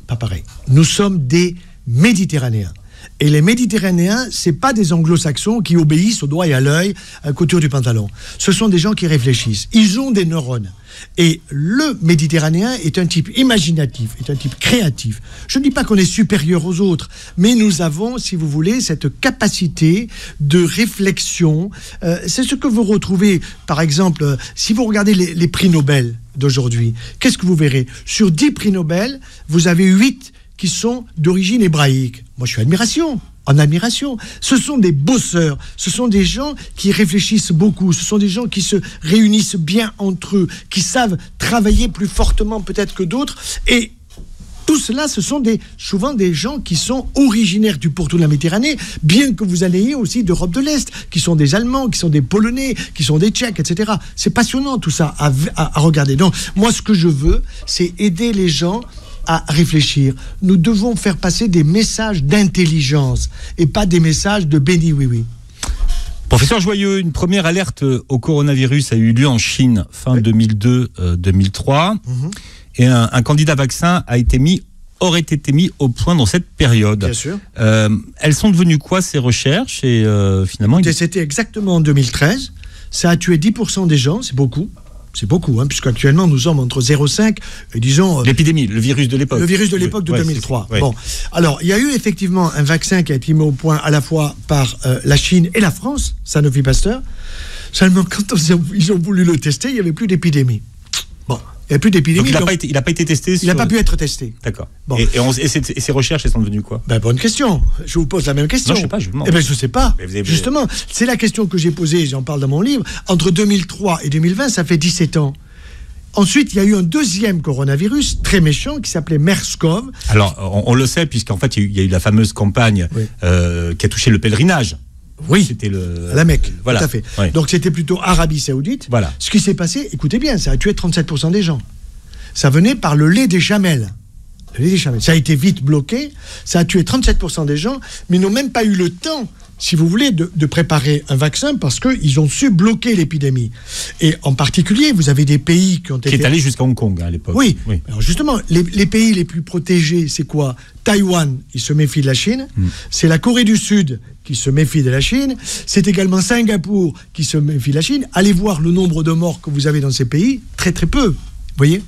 Speaker 1: Pas pareil. Nous sommes des Méditerranéens. Et les Méditerranéens, c'est pas des anglo-saxons qui obéissent au doigt et à l'œil à la couture du pantalon. Ce sont des gens qui réfléchissent. Ils ont des neurones. Et le Méditerranéen est un type imaginatif, est un type créatif. Je ne dis pas qu'on est supérieur aux autres, mais nous avons, si vous voulez, cette capacité de réflexion. C'est ce que vous retrouvez, par exemple, si vous regardez les prix Nobel d'aujourd'hui. Qu'est-ce que vous verrez ? Sur 10 prix Nobel, vous avez 8 qui sont d'origine hébraïque. Moi, je suis en admiration. Ce sont des bosseurs, ce sont des gens qui réfléchissent beaucoup, ce sont des gens qui se réunissent bien entre eux, qui savent travailler plus fortement peut-être que d'autres. Et tout cela, ce sont souvent des gens qui sont originaires du pourtour de la Méditerranée, bien que vous ayez aussi d'Europe de l'Est, qui sont des Allemands, qui sont des Polonais, qui sont des Tchèques, etc. C'est passionnant tout ça à regarder. Donc, moi, ce que je veux, c'est aider les gens à réfléchir. Nous devons faire passer des messages d'intelligence et pas des messages de béni oui.
Speaker 3: Professeur Joyeux, une première alerte au coronavirus a eu lieu en Chine fin 2002-2003 et un candidat vaccin aurait été mis au point dans cette période.
Speaker 1: Bien sûr.
Speaker 3: Elles sont devenues quoi ces recherches et finalement
Speaker 1: C'était exactement en 2013. Ça a tué 10% des gens, c'est beaucoup. C'est beaucoup, puisqu'actuellement nous sommes entre 0,5 et disons...
Speaker 3: L'épidémie, le virus de l'époque.
Speaker 1: Le virus de l'époque de 2003. Bon, alors il y a eu effectivement un vaccin qui a été mis au point à la fois par la Chine et la France, Sanofi Pasteur. Seulement quand ils ont voulu le tester, il n'y avait plus d'épidémie. Bon, il n'y avait plus d'épidémie.
Speaker 3: Donc il n'a pas été testé.
Speaker 1: Il n'a pas pu être testé.
Speaker 3: D'accord.
Speaker 1: Bon.
Speaker 3: Et ces recherches, elles sont devenues quoi ?
Speaker 1: Bonne question. Je vous pose la même question.
Speaker 3: Non, je sais pas, je vous demande.
Speaker 1: Je sais pas. Justement, c'est la question que j'ai posée, j'en parle dans mon livre. Entre 2003 et 2020, ça fait 17 ans. Ensuite, il y a eu un deuxième coronavirus très méchant qui s'appelait MERS-CoV.
Speaker 3: Alors, on le sait, puisqu'en fait, il y a eu la fameuse campagne qui a touché le pèlerinage.
Speaker 1: Oui,
Speaker 3: c'était
Speaker 1: la Mecque,
Speaker 3: voilà.
Speaker 1: Tout à fait.
Speaker 3: Oui.
Speaker 1: Donc c'était plutôt Arabie Saoudite.
Speaker 3: Voilà.
Speaker 1: Ce qui s'est passé, écoutez bien, ça a tué 37% des gens. Ça venait par le lait des chamelles. Le lait des chamelles. Ça a été vite bloqué, ça a tué 37% des gens, mais ils n'ont même pas eu le temps, si vous voulez, de préparer un vaccin parce qu'ils ont su bloquer l'épidémie. Et en particulier, vous avez des pays qui ont été...
Speaker 3: Qui est allé jusqu'à Hong Kong à l'époque.
Speaker 1: Oui. Alors justement, les pays les plus protégés, c'est quoi ? Taïwan, il se méfie de la Chine. C'est la Corée du Sud qui se méfie de la Chine. C'est également Singapour qui se méfie de la Chine. Allez voir le nombre de morts que vous avez dans ces pays, très très peu. Vous voyez ?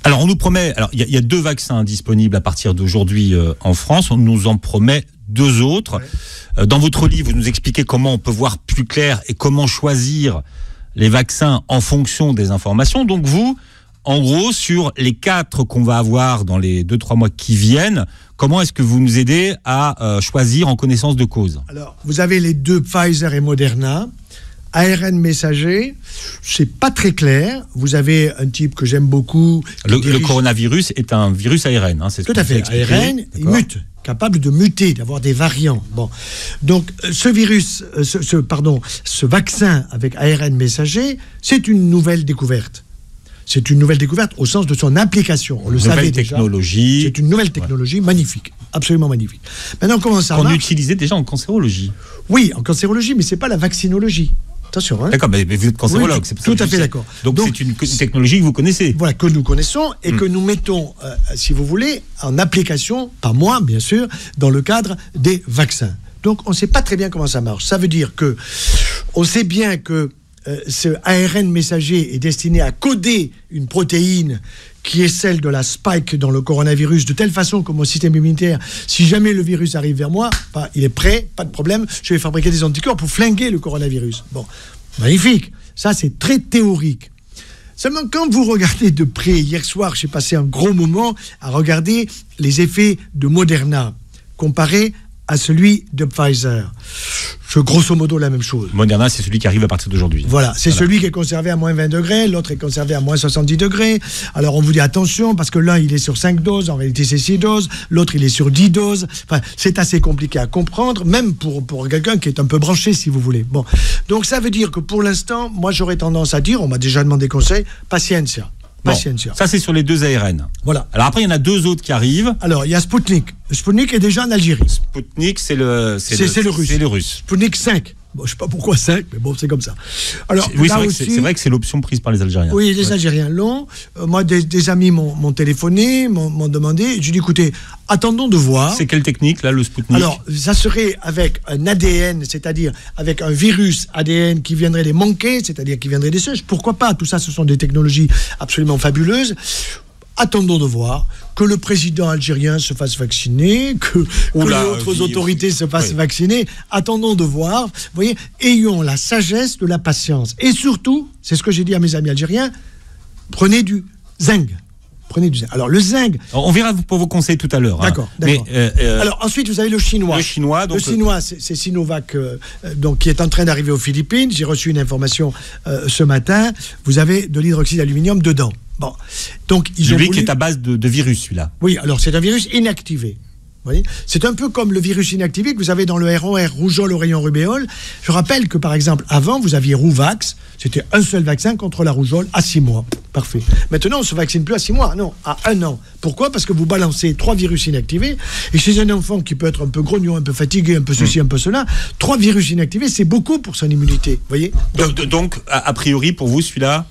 Speaker 3: Alors on nous promet, il y a 2 vaccins disponibles à partir d'aujourd'hui en France. On nous en promet 2 autres. Ouais. Dans votre livre, vous nous expliquez comment on peut voir plus clair et comment choisir les vaccins en fonction des informations. Donc vous, en gros, sur les 4 qu'on va avoir dans les 2-3 mois qui viennent, comment est-ce que vous nous aidez à choisir en connaissance de cause ?
Speaker 1: Alors, vous avez les 2 Pfizer et Moderna. ARN messager, c'est pas très clair. Vous avez un type que j'aime beaucoup.
Speaker 3: Le coronavirus est un virus ARN. C'est
Speaker 1: tout à fait. ARN, il mute, capable de muter, d'avoir des variants. Bon, donc ce vaccin avec ARN messager, c'est une nouvelle découverte. C'est une nouvelle découverte au sens de son application. On le savait déjà.
Speaker 3: Technologie.
Speaker 1: C'est une nouvelle technologie magnifique, absolument magnifique. Maintenant, comment ça marche ?
Speaker 3: Qu'on utilisait déjà en cancérologie.
Speaker 1: Oui, en cancérologie, mais c'est pas la vaccinologie. Attention.
Speaker 3: D'accord, mais vous êtes cancérologue.
Speaker 1: Oui, c'est tout à fait d'accord.
Speaker 3: Donc c'est une technologie que vous connaissez.
Speaker 1: Voilà, que nous connaissons et que nous mettons, si vous voulez, en application, pas moi, bien sûr, dans le cadre des vaccins. Donc on ne sait pas très bien comment ça marche. Ça veut dire que on sait bien que ce ARN messager est destiné à coder une protéine qui est celle de la spike dans le coronavirus, de telle façon que mon système immunitaire, si jamais le virus arrive vers moi, il est prêt, pas de problème, je vais fabriquer des anticorps pour flinguer le coronavirus. Bon, magnifique. Ça, c'est très théorique. Seulement, quand vous regardez de près, hier soir, j'ai passé un gros moment à regarder les effets de Moderna comparés à celui de Pfizer. C'est grosso modo la même chose.
Speaker 3: Moderna, c'est celui qui arrive à partir d'aujourd'hui.
Speaker 1: Voilà, c'est celui qui est conservé à moins 20 degrés, l'autre est conservé à moins 70 degrés. Alors on vous dit attention, parce que l'un il est sur 5 doses, en réalité c'est 6 doses, l'autre il est sur 10 doses. Enfin, c'est assez compliqué à comprendre, même pour quelqu'un qui est un peu branché, si vous voulez. Bon, donc ça veut dire que pour l'instant, moi j'aurais tendance à dire, on m'a déjà demandé conseil, paciencia.
Speaker 3: Bon, ça c'est sur les 2 ARN.
Speaker 1: Voilà.
Speaker 3: Alors après il y en a 2 autres qui arrivent.
Speaker 1: Alors il y a Sputnik. Sputnik est déjà en Algérie.
Speaker 3: Sputnik c'est le
Speaker 1: russe.
Speaker 3: C'est le russe.
Speaker 1: Sputnik 5. Bon, je sais pas pourquoi 5, mais bon, c'est comme ça. Alors,
Speaker 3: oui, c'est vrai que c'est l'option prise par les Algériens.
Speaker 1: Oui, les Algériens l'ont. Moi, des amis m'ont téléphoné, m'ont demandé. J'ai dit, écoutez, attendons de voir.
Speaker 3: C'est quelle technique, là, le Sputnik?
Speaker 1: Alors, ça serait avec un ADN, c'est-à-dire avec un virus ADN qui viendrait les manquer, c'est-à-dire qui viendrait des singes. Pourquoi pas? Tout ça, ce sont des technologies absolument fabuleuses. Attendons de voir que le président algérien se fasse vacciner, que les autres autorités se fassent vacciner. Attendons de voir. Vous voyez, ayons la sagesse de la patience. Et surtout, c'est ce que j'ai dit à mes amis algériens, prenez du zinc. Prenez du zinc. Alors, le zinc...
Speaker 3: On verra pour vos conseils tout à l'heure.
Speaker 1: D'accord.
Speaker 3: Mais,
Speaker 1: alors, ensuite, vous avez le chinois.
Speaker 3: Le chinois,
Speaker 1: c'est Sinovac, donc, qui est en train d'arriver aux Philippines. J'ai reçu une information ce matin. Vous avez de l'hydroxyde d'aluminium dedans. Bon, donc ils ont voulu...
Speaker 3: qui est à base de virus, celui-là.
Speaker 1: Oui, alors c'est un virus inactivé. Vous voyez, c'est un peu comme le virus inactivé que vous avez dans le ROR, rougeole, oreillon, rubéole. Je rappelle que, par exemple, avant, vous aviez Rouvax. C'était un seul vaccin contre la rougeole à 6 mois. Parfait. Maintenant, on ne se vaccine plus à 6 mois, non, à 1 an. Pourquoi? Parce que vous balancez 3 virus inactivés. Et chez un enfant qui peut être un peu grognon, un peu fatigué, un peu ceci, un peu cela, 3 virus inactivés, c'est beaucoup pour son immunité. Vous voyez?
Speaker 3: Donc, a priori, pour vous, celui-là...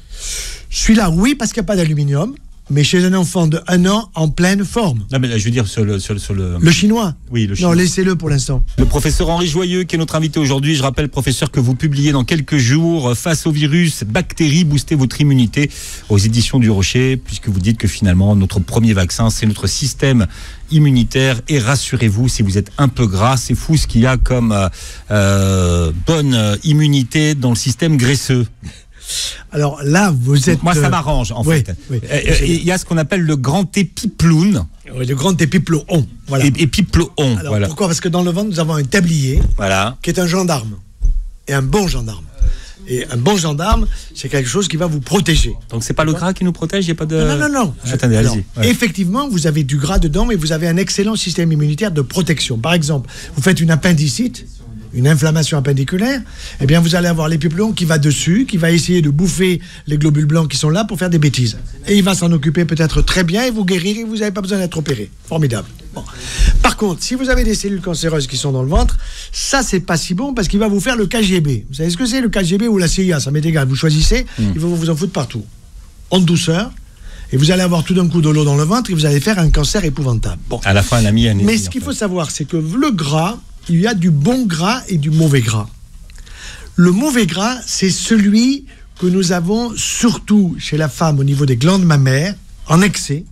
Speaker 1: Celui-là, oui, parce qu'il n'y a pas d'aluminium, mais chez un enfant de 1 an en pleine forme.
Speaker 3: Non, mais là, je veux dire sur le...
Speaker 1: Le chinois?
Speaker 3: Oui, le chinois.
Speaker 1: Non, laissez-le pour l'instant.
Speaker 3: Le professeur Henri Joyeux, qui est notre invité aujourd'hui. Je rappelle, professeur, que vous publiez dans quelques jours Face au virus, bactéries, booster votre immunité aux éditions du Rocher, puisque vous dites que finalement, notre premier vaccin, c'est notre système immunitaire. Et rassurez-vous, si vous êtes un peu gras, c'est fou ce qu'il y a comme bonne immunité dans le système graisseux.
Speaker 1: Alors là, vous êtes...
Speaker 3: Moi, ça m'arrange, en fait.
Speaker 1: Oui.
Speaker 3: Il y a ce qu'on appelle le grand épiploun.
Speaker 1: Oui, le grand épiploon. Voilà.
Speaker 3: Épiploon.
Speaker 1: Alors,
Speaker 3: voilà.
Speaker 1: Pourquoi? Parce que dans le ventre, nous avons un tablier qui est un gendarme. Et un bon gendarme. Et un bon gendarme, c'est quelque chose qui va vous protéger.
Speaker 3: Donc, c'est pas le gras qui nous protège? Il n'y a pas de...
Speaker 1: Non.
Speaker 3: Attendez, allez-y.
Speaker 1: Ouais. Effectivement, vous avez du gras dedans, mais vous avez un excellent système immunitaire de protection. Par exemple, vous faites une appendicite, une inflammation appendiculaire, eh bien vous allez avoir l'épiploon qui va dessus, qui va essayer de bouffer les globules blancs qui sont là pour faire des bêtises. Et il va s'en occuper peut-être très bien et vous guérir et vous n'avez pas besoin d'être opéré. Formidable. Bon. Par contre, si vous avez des cellules cancéreuses qui sont dans le ventre, ça c'est pas si bon parce qu'il va vous faire le KGB. Vous savez ce que c'est le KGB ou la CIA? Ça m'est égal. Vous choisissez, il va vous en foutre partout. En douceur. Et vous allez avoir tout d'un coup de l'eau dans le ventre et vous allez faire un cancer épouvantable. Bon.
Speaker 3: À la fin,
Speaker 1: mais ce qu'il faut savoir, c'est que le gras, il y a du bon gras et du mauvais gras. Le mauvais gras, c'est celui que nous avons surtout chez la femme au niveau des glandes mammaires, en excès,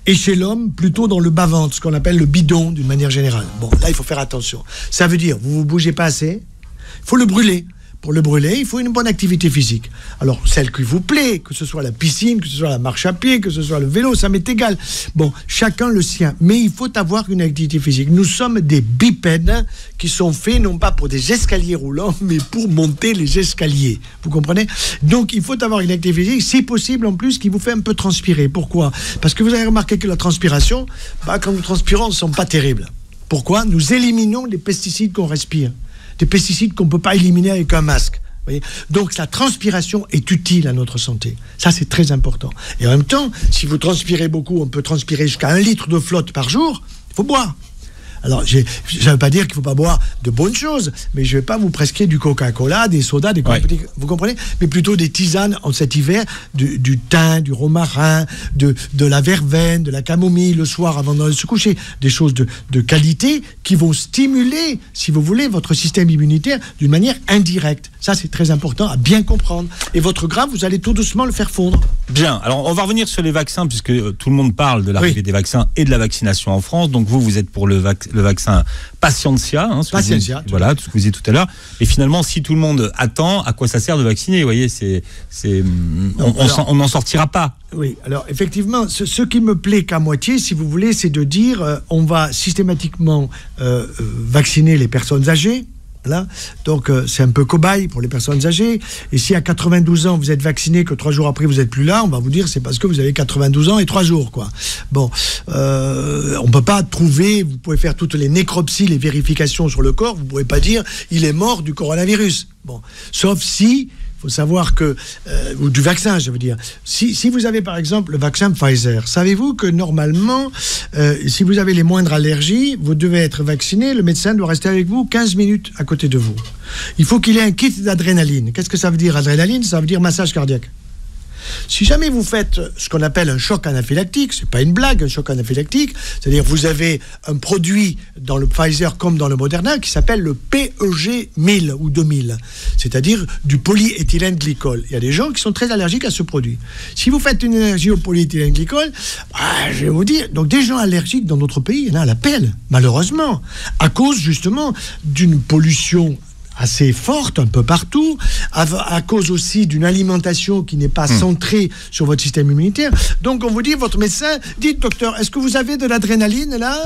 Speaker 1: et chez l'homme, plutôt dans le bas-ventre, ce qu'on appelle le bidon d'une manière générale. Bon, là, il faut faire attention. Ça veut dire, vous ne bougez pas assez, il faut le brûler. Pour le brûler, il faut une bonne activité physique. Alors, celle qui vous plaît, que ce soit la piscine, que ce soit la marche à pied, que ce soit le vélo, ça m'est égal. Bon, chacun le sien. Mais il faut avoir une activité physique. Nous sommes des bipèdes qui sont faits non pas pour des escaliers roulants, mais pour monter les escaliers. Vous comprenez? Donc, il faut avoir une activité physique, si possible en plus, qui vous fait un peu transpirer. Pourquoi? Parce que vous avez remarqué que la transpiration, quand nous transpirons, ne sont pas terribles. Pourquoi? Nous éliminons les pesticides qu'on respire. Des pesticides qu'on ne peut pas éliminer avec un masque. Vous voyez. Donc la transpiration est utile à notre santé. Ça, c'est très important. Et en même temps, si vous transpirez beaucoup, on peut transpirer jusqu'à 1 litre de flotte par jour, il faut boire. Alors, ça ne veut pas dire qu'il ne faut pas boire de bonnes choses, mais je ne vais pas vous prescrire du Coca-Cola, des sodas, vous comprenez? Mais plutôt des tisanes en cet hiver, du thym, du romarin, de la verveine, de la camomille le soir avant de se coucher. Des choses de qualité qui vont stimuler, si vous voulez, votre système immunitaire d'une manière indirecte. Ça, c'est très important à bien comprendre. Et votre gras, vous allez tout doucement le faire fondre.
Speaker 3: Bien. Alors, on va revenir sur les vaccins, puisque tout le monde parle de l'arrivée des vaccins et de la vaccination en France. Donc, vous êtes pour le vaccin Patientia.
Speaker 1: Patientia.
Speaker 3: Voilà, tout ce que vous disiez tout à l'heure. Et finalement, si tout le monde attend, à quoi ça sert de vacciner? Vous voyez, on n'en sortira pas.
Speaker 1: Oui, alors effectivement, ce qui me plaît qu'à moitié, si vous voulez, c'est de dire on va systématiquement vacciner les personnes âgées, Voilà. Donc c'est un peu cobaye pour les personnes âgées. Et si à 92 ans vous êtes vacciné, que 3 jours après vous n'êtes plus là, on va vous dire c'est parce que vous avez 92 ans et 3 jours, quoi. Bon, on peut pas trouver. Vous pouvez faire toutes les nécropsies, les vérifications sur le corps. Vous pouvez pas dire il est mort du coronavirus. Bon, sauf si. Il faut savoir que, ou du vaccin, je veux dire. Si vous avez par exemple le vaccin Pfizer, savez-vous que normalement, si vous avez les moindres allergies, vous devez être vacciné, le médecin doit rester avec vous 15 minutes à côté de vous. Il faut qu'il ait un kit d'adrénaline. Qu'est-ce que ça veut dire, adrénaline? Ça veut dire massage cardiaque. Si jamais vous faites ce qu'on appelle un choc anaphylactique, c'est pas une blague, un choc anaphylactique, c'est-à-dire vous avez un produit dans le Pfizer comme dans le Moderna qui s'appelle le PEG 1000 ou 2000, c'est-à-dire du polyéthylène glycol. Il y a des gens qui sont très allergiques à ce produit. Si vous faites une allergie au polyéthylène glycol, je vais vous dire, donc des gens allergiques dans notre pays, il y en a à la pelle, malheureusement, à cause justement d'une pollution assez forte un peu partout, à cause aussi d'une alimentation qui n'est pas centrée sur votre système immunitaire. Donc on vous dit, votre médecin, dites docteur, est-ce que vous avez de l'adrénaline là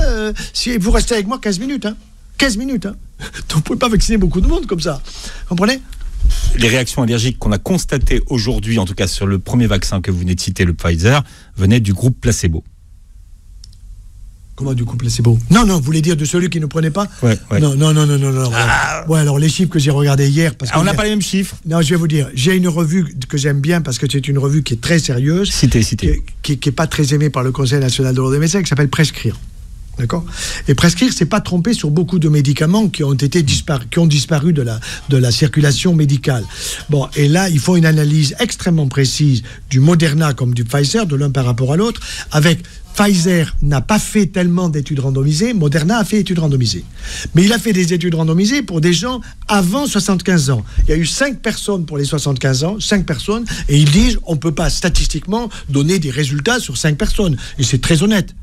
Speaker 1: si vous restez avec moi 15 minutes, hein 15 minutes, hein. Donc vous ne pouvez pas vacciner beaucoup de monde comme ça. Comprenez ?
Speaker 3: Les réactions allergiques qu'on a constatées aujourd'hui, en tout cas sur le premier vaccin que vous venez de citer, le Pfizer, venaient du groupe placebo.
Speaker 1: Comment du coup placebo? Non, vous voulez dire de celui qui ne prenait pas?
Speaker 3: Ouais.
Speaker 1: Non. Ouais, alors les chiffres que j'ai regardés hier... Parce que
Speaker 3: on n'a pas les mêmes chiffres.
Speaker 1: Non, je vais vous dire, j'ai une revue que j'aime bien parce que c'est une revue qui est très sérieuse.
Speaker 3: Citez.
Speaker 1: Qui n'est pas très aimée par le Conseil national de l'ordre des médecins, qui s'appelle Prescrire. D'accord? Et Prescrire, c'est pas trompé sur beaucoup de médicaments qui ont disparu de la circulation médicale. Bon, et là, il faut une analyse extrêmement précise du Moderna comme du Pfizer, de l'un par rapport à l'autre, avec... Pfizer n'a pas fait tellement d'études randomisées, Moderna a fait études randomisées. Mais il a fait des études randomisées pour des gens avant 75 ans. Il y a eu 5 personnes pour les 75 ans, 5 personnes, et ils disent on ne peut pas statistiquement donner des résultats sur 5 personnes. Et c'est très honnête.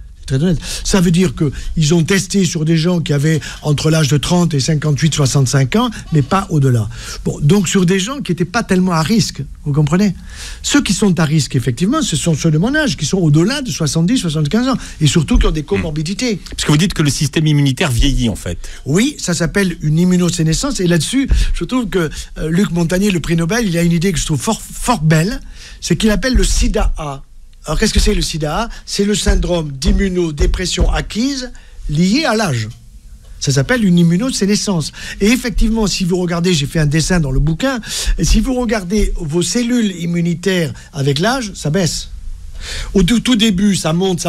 Speaker 1: Ça veut dire qu'ils ont testé sur des gens qui avaient entre l'âge de 30 et 58, 65 ans, mais pas au-delà. Bon, donc sur des gens qui n'étaient pas tellement à risque, vous comprenez? Ceux qui sont à risque, effectivement, ce sont ceux de mon âge, qui sont au-delà de 70, 75 ans, et surtout qui ont des comorbidités.
Speaker 3: Parce que vous dites que le système immunitaire vieillit, en fait.
Speaker 1: Oui, ça s'appelle une immunosénescence, et là-dessus, je trouve que Luc Montagnier, le prix Nobel, il a une idée que je trouve fort belle, c'est qu'il appelle le SIDA-A. Alors, qu'est-ce que c'est le SIDA? C'est le syndrome d'immunodépression acquise lié à l'âge. Ça s'appelle une immunosénescence. Et effectivement, si vous regardez, j'ai fait un dessin dans le bouquin, et si vous regardez vos cellules immunitaires avec l'âge, ça baisse. Au tout début, ça monte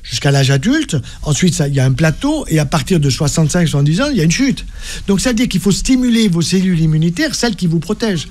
Speaker 1: jusqu'à l'âge adulte. Ensuite, il y a un plateau, et à partir de 65-70 ans, il y a une chute. Donc, ça veut dire qu'il faut stimuler vos cellules immunitaires, celles qui vous protègent.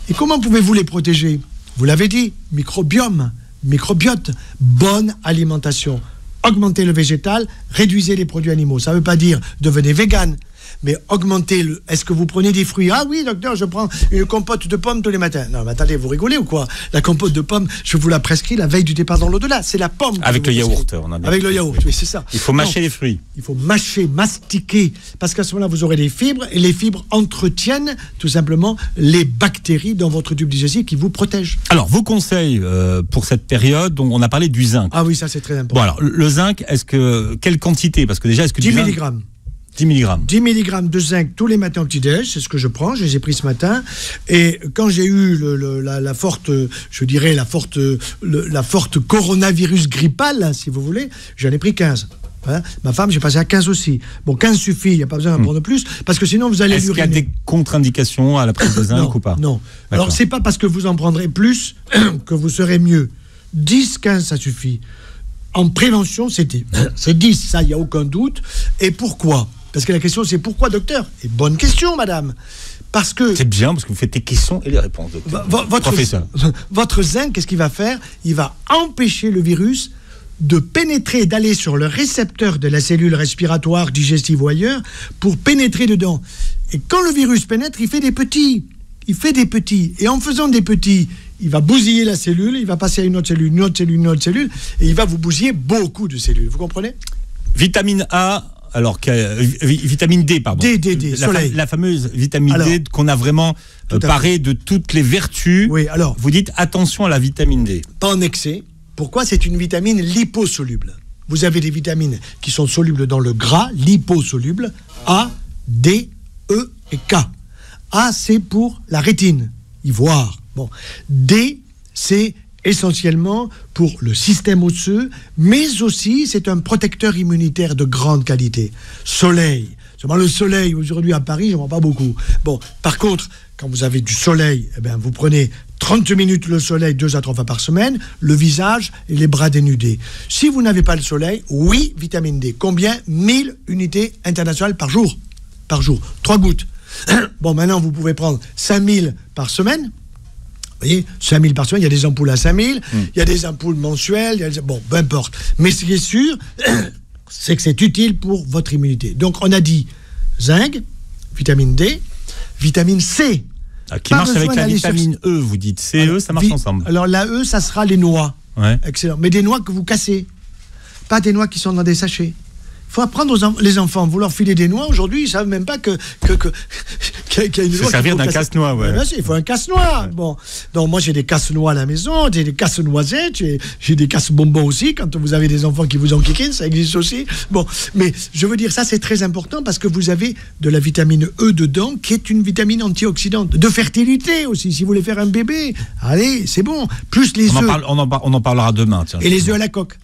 Speaker 1: Et comment pouvez-vous les protéger ? Vous l'avez dit, microbiote, bonne alimentation. Augmentez le végétal, réduisez les produits animaux. Ça ne veut pas dire devenez vegan, mais augmentez le... Est-ce que vous prenez des fruits? Ah oui, docteur, je prends une compote de pommes tous les matins. Non, mais attendez, vous rigolez ou quoi? La compote de pommes, je vous la prescris la veille du départ dans l'au-delà. C'est la pomme.
Speaker 3: Avec le yaourt, on a bien.
Speaker 1: Avec le yaourt, oui, c'est ça.
Speaker 3: Il faut mâcher les fruits.
Speaker 1: Il faut mâcher, mastiquer, parce qu'à ce moment-là, vous aurez des fibres, et les fibres entretiennent tout simplement les bactéries dans votre tube digestif qui vous protègent.
Speaker 3: Alors, vos conseils pour cette période, donc on a parlé du zinc.
Speaker 1: Ah oui, ça c'est très important.
Speaker 3: Bon, alors, le zinc, quelle quantité? Parce que déjà, est-ce que
Speaker 1: 10
Speaker 3: du zinc...
Speaker 1: mg.
Speaker 3: 10 mg.
Speaker 1: 10 mg de zinc tous les matins au petit-déj, c'est ce que je prends, je les ai pris ce matin. Et quand j'ai eu la forte coronavirus grippale, si vous voulez, j'en ai pris 15. Hein? Ma femme, j'ai passé à 15 aussi. Bon, 15 suffit, il n'y a pas besoin d'en prendre plus, parce que sinon vous allez
Speaker 3: l'uriner. Est-ce qu'il y a des contre-indications à la prise de zinc ou pas?
Speaker 1: Non. Alors, c'est pas parce que vous en prendrez plus que vous serez mieux. 10, 15, ça suffit. En prévention, c'est 10, ça, il n'y a aucun doute. Et pourquoi? Parce que la question, c'est pourquoi, docteur? Et bonne question, madame. Parce que...
Speaker 3: C'est bien, parce que vous faites les questions et les réponses, docteur.
Speaker 1: Votre zinc, qu'est-ce qu'il va faire? Il va empêcher le virus de pénétrer, d'aller sur le récepteur de la cellule respiratoire, digestive ou ailleurs, pour pénétrer dedans. Et quand le virus pénètre, il fait des petits. Et en faisant des petits, il va bousiller la cellule, il va passer à une autre cellule, et il va vous bousiller beaucoup de cellules. Vous comprenez?
Speaker 3: Vitamine A, alors vitamine D, pardon.
Speaker 1: D, soleil.
Speaker 3: La fameuse vitamine D qu'on a vraiment paré de toutes les vertus.
Speaker 1: Oui, alors.
Speaker 3: Vous dites attention à la vitamine D.
Speaker 1: Pas en excès. Pourquoi? C'est une vitamine liposoluble. Vous avez des vitamines qui sont solubles dans le gras, liposolubles, A, D, E et K. A, c'est pour la rétine, y voir. Bon. D, c'est essentiellement pour le système osseux, mais aussi c'est un protecteur immunitaire de grande qualité. Soleil. Seulement le soleil, aujourd'hui à Paris, je n'en vois pas beaucoup. Bon, par contre, quand vous avez du soleil, eh bien, vous prenez 30 minutes le soleil 2 à 3 fois par semaine, le visage et les bras dénudés. Si vous n'avez pas le soleil, oui, vitamine D. Combien ? 1000 unités internationales par jour. Par jour. 3 gouttes. Bon, maintenant, vous pouvez prendre 5000 par semaine. Vous voyez, 5000 par semaine, il y a des ampoules à 5000, il y a des ampoules mensuelles, bon, peu importe. Mais ce qui est sûr, c'est que c'est utile pour votre immunité. Donc, on a dit zinc, vitamine D, vitamine C.
Speaker 3: Qui marche avec la vitamine E, vous dites. CE, ça marche ensemble.
Speaker 1: Alors, la E, ça sera les noix.
Speaker 3: Ouais.
Speaker 1: Excellent. Mais des noix que vous cassez. Pas des noix qui sont dans des sachets. Il faut apprendre les enfants. Vous leur filez des noix, aujourd'hui, ils ne savent même pas qu'il y a une noix.
Speaker 3: Se servir d'un casse-noix, ouais.
Speaker 1: Bien sûr, il faut un casse-noix. Ouais. Bon. Donc, moi, j'ai des casse-noix à la maison, j'ai des casse-noisettes, j'ai des casse-bonbons aussi. Quand vous avez des enfants qui vous enquiquinent, ça existe aussi. Bon. Mais je veux dire, ça, c'est très important parce que vous avez de la vitamine E dedans, qui est une vitamine antioxydante. De fertilité aussi, si vous voulez faire un bébé. Allez, c'est bon. Plus les œufs.
Speaker 3: On en parlera demain. Tiens,
Speaker 1: et les œufs à la coque.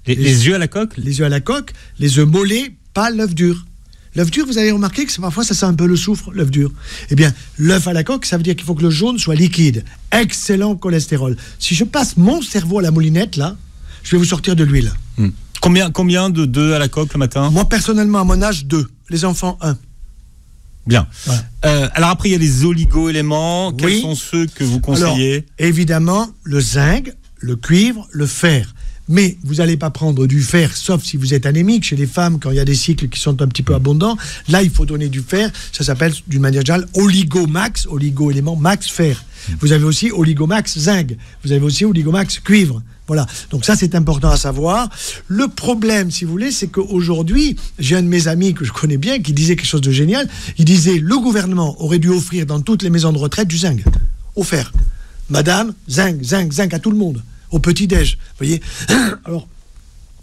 Speaker 3: Les œufs à la coque ?
Speaker 1: Les œufs à la coque, les œufs mollets, pas l'œuf dur. L'œuf dur, vous avez remarqué que parfois ça sent un peu le soufre, l'œuf dur. Eh bien, l'œuf à la coque, ça veut dire qu'il faut que le jaune soit liquide. Excellent cholestérol. Si je passe mon cerveau à la moulinette, là, je vais vous sortir de l'huile.
Speaker 3: Combien d'œufs à la coque le matin ?
Speaker 1: Moi, personnellement, à mon âge, 2. Les enfants, 1.
Speaker 3: Bien. Voilà. Alors après, il y a les oligo-éléments. Quels sont ceux que vous conseillez ?
Speaker 1: Alors, évidemment, le zinc, le cuivre, le fer. Mais vous n'allez pas prendre du fer, sauf si vous êtes anémique. Chez les femmes, quand il y a des cycles qui sont un petit peu abondants, là, il faut donner du fer. Ça s'appelle, d'une manière générale, oligomax, oligo-élément, max fer. Vous avez aussi oligomax zinc. Vous avez aussi oligomax cuivre. Voilà. Donc ça, c'est important à savoir. Le problème, si vous voulez, c'est qu'aujourd'hui, j'ai un de mes amis que je connais bien qui disait quelque chose de génial. Il disait, le gouvernement aurait dû offrir dans toutes les maisons de retraite du zinc. Offert. Madame, zinc, zinc, zinc à tout le monde. Au petit-déj, vous voyez. Alors,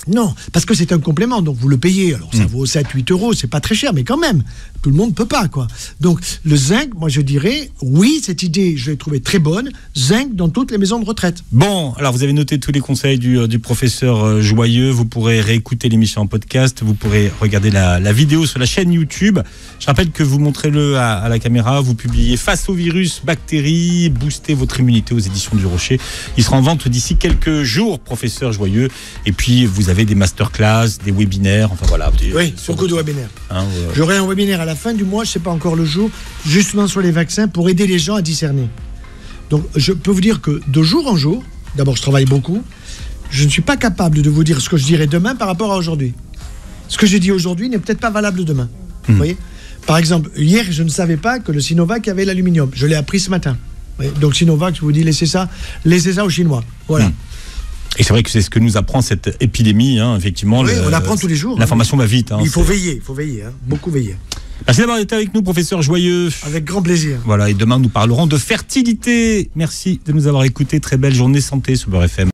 Speaker 1: non, parce que c'est un complément, donc vous le payez. Alors, ça vaut 7-8 euros, c'est pas très cher, mais quand même, tout le monde ne peut pas, quoi. Donc, le zinc, moi, je dirais, oui, cette idée, je l'ai trouvée très bonne, zinc dans toutes les maisons de retraite.
Speaker 3: Bon, alors, vous avez noté tous les conseils du professeur Joyeux, vous pourrez réécouter l'émission en podcast, vous pourrez regarder la vidéo sur la chaîne YouTube. Je rappelle que vous montrez-le à la caméra, vous publiez Face au virus, bactéries, booster votre immunité aux éditions du Rocher. Il sera en vente d'ici quelques jours, professeur Joyeux, et puis vous avez des masterclass, des webinaires, enfin voilà.
Speaker 1: Oui, beaucoup de webinaires. J'aurai un webinaire à la fin du mois, je ne sais pas encore le jour, justement sur les vaccins pour aider les gens à discerner. Donc je peux vous dire que de jour en jour, d'abord je travaille beaucoup, je ne suis pas capable de vous dire ce que je dirai demain par rapport à aujourd'hui. Ce que j'ai dit aujourd'hui n'est peut-être pas valable demain. Vous voyez ? Par exemple, hier, je ne savais pas que le Sinovac avait l'aluminium. Je l'ai appris ce matin. Donc Sinovac, je vous dis, laissez ça aux Chinois. Voilà.
Speaker 3: Et c'est vrai que c'est ce que nous apprend cette épidémie, hein, effectivement.
Speaker 1: Oui, on l'apprend tous les jours.
Speaker 3: L'information va vite. Hein,
Speaker 1: il faut veiller, hein, beaucoup veiller.
Speaker 3: Merci d'avoir été avec nous, professeur Joyeux.
Speaker 1: Avec grand plaisir.
Speaker 3: Voilà, et demain, nous parlerons de fertilité. Merci de nous avoir écoutés. Très belle journée santé sur Beurre FM.